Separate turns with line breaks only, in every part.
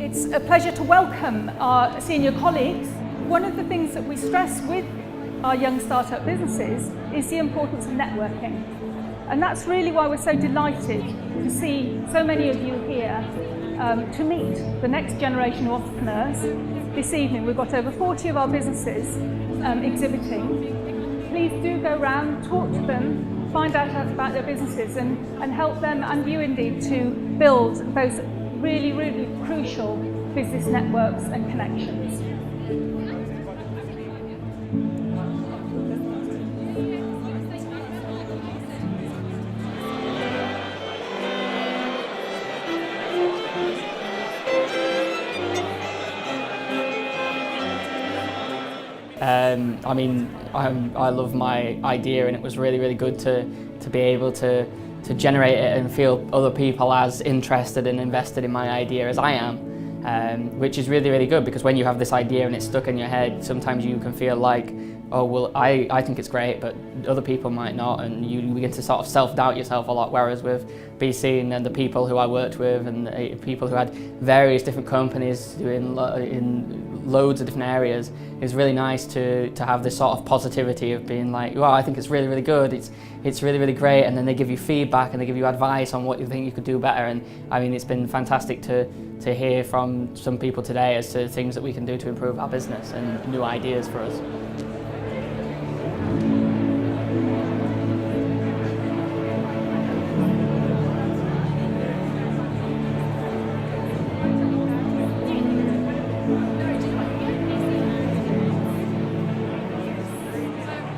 It's a pleasure to welcome our senior colleagues. One of the things that we stress with our young startup businesses is the importance of networking. And that's really why we're so delighted to see so many of you here to meet the next generation of entrepreneurs. This evening we've got over 40 of our businesses exhibiting. Please do go round, talk to them, find out about their businesses and help them and you indeed to build those really, really crucial business networks and connections.
I love my idea, and it was really, really good to be able to generate it and feel other people as interested and invested in my idea as I am, which is really, really good, because when you have this idea and it's stuck in your head, sometimes you can feel like, oh well, I think it's great, but other people might not, and you begin to sort of self-doubt yourself a lot. Whereas with BSEEN and the people who I worked with and the people who had various different companies doing in loads of different areas, it's really nice to have this sort of positivity of being like, well, I think it's really, really good, it's really, really great, and then they give you feedback and they give you advice on what you think you could do better. And I mean, it's been fantastic to hear from some people today as to things that we can do to improve our business and new ideas for us.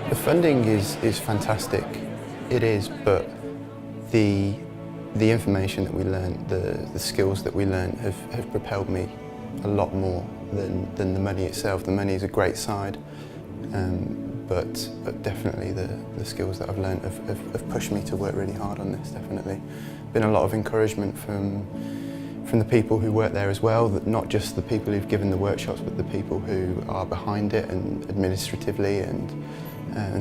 The funding is fantastic, it is, but the information that we learned, the skills that we learned have propelled me a lot more than the money itself. The money is a great side, but definitely the skills that I've learned have pushed me to work really hard on this, definitely. Been a lot of encouragement from the people who work there as well, that not just the people who've given the workshops, but the people who are behind it and administratively and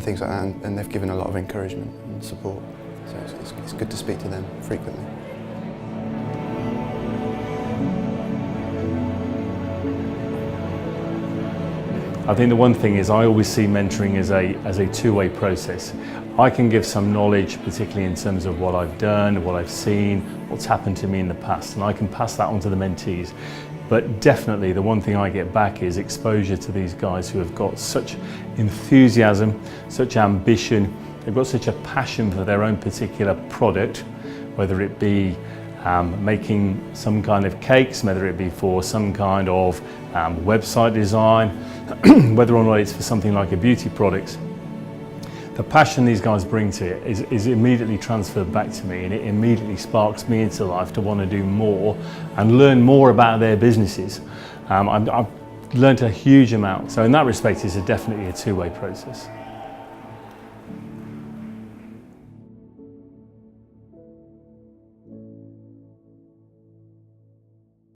things like that, and they've given a lot of encouragement and support. So it's good to speak to them frequently.
I think the one thing is I always see mentoring as a two-way process. I can give some knowledge, particularly in terms of what I've done, what I've seen, what's happened to me in the past, and I can pass that on to the mentees. But definitely the one thing I get back is exposure to these guys who have got such enthusiasm, such ambition, they've got such a passion for their own particular product, whether it be making some kind of cakes, whether it be for some kind of website design, whether or not it's for something like a beauty product. The passion these guys bring to it is immediately transferred back to me, and it immediately sparks me into life to want to do more and learn more about their businesses. I've learned a huge amount, so in that respect it's definitely a two-way process.